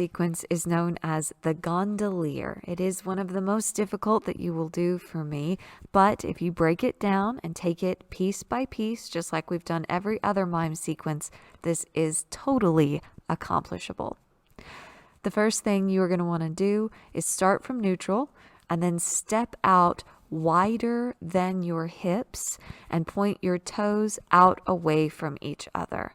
Sequence is known as the Gondalier. It is one of the most difficult that you will do for me, but if you break it down and take it piece by piece, just like we've done every other mime sequence, this is totally accomplishable. The first thing you are going to want to do is start from neutral and then step out wider than your hips and point your toes out away from each other.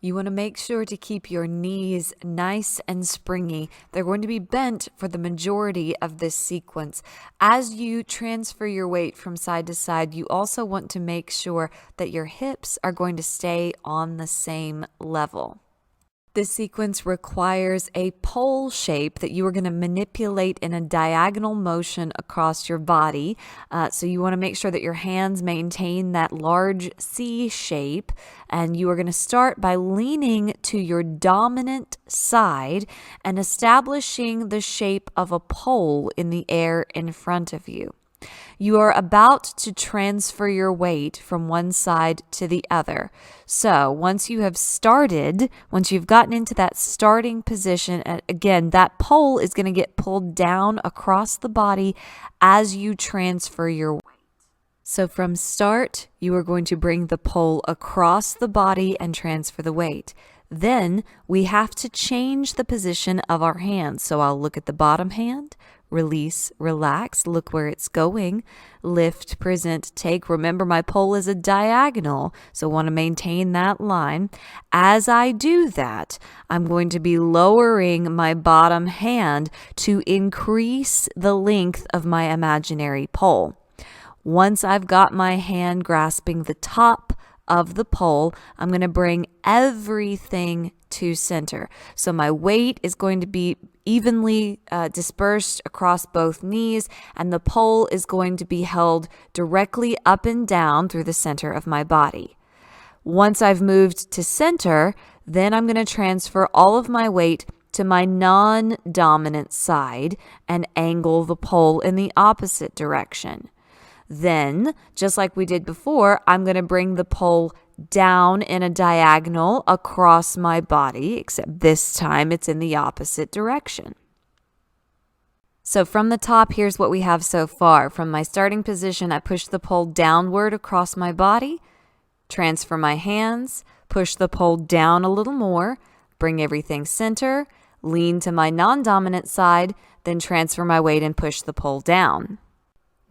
You want to make sure to keep your knees nice and springy. They're going to be bent for the majority of this sequence. As you transfer your weight from side to side, you also want to make sure that your hips are going to stay on the same level. This sequence requires a pole shape that you are going to manipulate in a diagonal motion across your body. So you want to make sure that your hands maintain that large C shape. And you are going to start by leaning to your dominant side and establishing the shape of a pole in the air in front of you. You are about to transfer your weight from one side to the other. So once you've gotten into that starting position, again, that pole is going to get pulled down across the body as you transfer your weight. So from start, you are going to bring the pole across the body and transfer the weight. Then we have to change the position of our hands. So I'll look at the bottom hand, release, relax, look where it's going, lift, present, take. Remember, my pole is a diagonal, so want to maintain that line. As I do that, I'm going to be lowering my bottom hand to increase the length of my imaginary pole. Once I've got my hand grasping the top of the pole, I'm going to bring everything to center. So my weight is going to be evenly dispersed across both knees, and the pole is going to be held directly up and down through the center of my body. Once I've moved to center, then I'm going to transfer all of my weight to my non-dominant side and angle the pole in the opposite direction. Then, just like we did before, I'm going to bring the pole down in a diagonal across my body, except this time it's in the opposite direction. So from the top, here's what we have so far. From my starting position, I push the pole downward across my body, transfer my hands, push the pole down a little more, bring everything center, lean to my non-dominant side, then transfer my weight and push the pole down.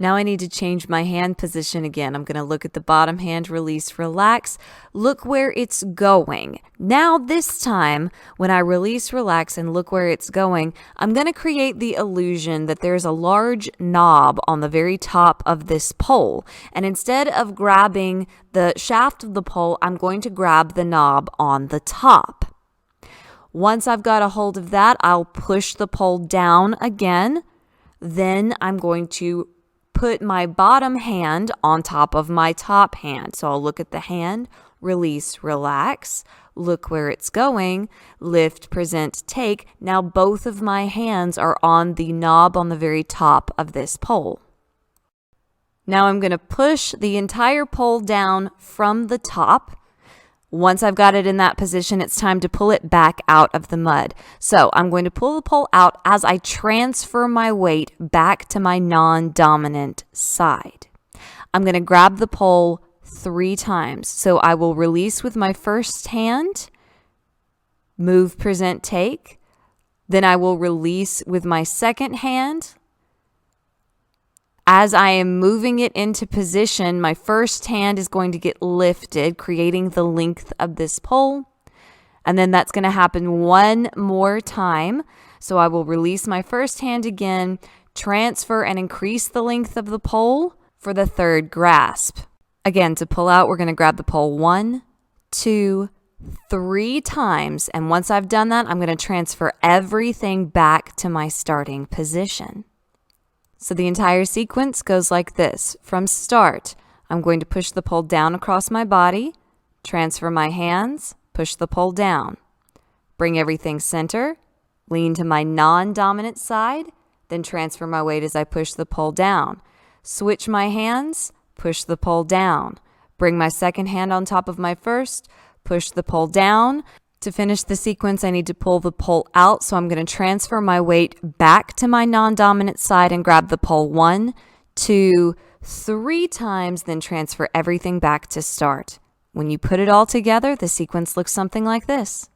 Now I need to change my hand position again. I'm going to look at the bottom hand, release, relax. Look where it's going. Now this time, when I release, relax, and look where it's going, I'm going to create the illusion that there's a large knob on the very top of this pole. And instead of grabbing the shaft of the pole, I'm going to grab the knob on the top. Once I've got a hold of that, I'll push the pole down again. Then I'm going to put my bottom hand on top of my top hand. So I'll look at the hand, release, relax, look where it's going, lift, present, take. Now both of my hands are on the knob on the very top of this pole. Now I'm going to push the entire pole down from the top. Once I've got it in that position, it's time to pull it back out of the mud. So I'm going to pull the pole out as I transfer my weight back to my non-dominant side. I'm going to grab the pole 3 times. So I will release with my first hand, move, present, take. Then I will release with my second hand. As I am moving it into position, my first hand is going to get lifted, creating the length of this pole. And then that's going to happen one more time. So I will release my first hand again, transfer and increase the length of the pole for the third grasp. Again, to pull out, we're going to grab the pole 1, 2, 3 times. And once I've done that, I'm going to transfer everything back to my starting position. So the entire sequence goes like this. From start, I'm going to push the pole down across my body, transfer my hands, push the pole down, bring everything center, lean to my non-dominant side, then transfer my weight as I push the pole down. Switch my hands, push the pole down, bring my second hand on top of my first, push the pole down, To finish the sequence, I need to pull the pole out, so I'm going to transfer my weight back to my non-dominant side and grab the pole 1, 2, 3 times, then transfer everything back to start. When you put it all together, the sequence looks something like this.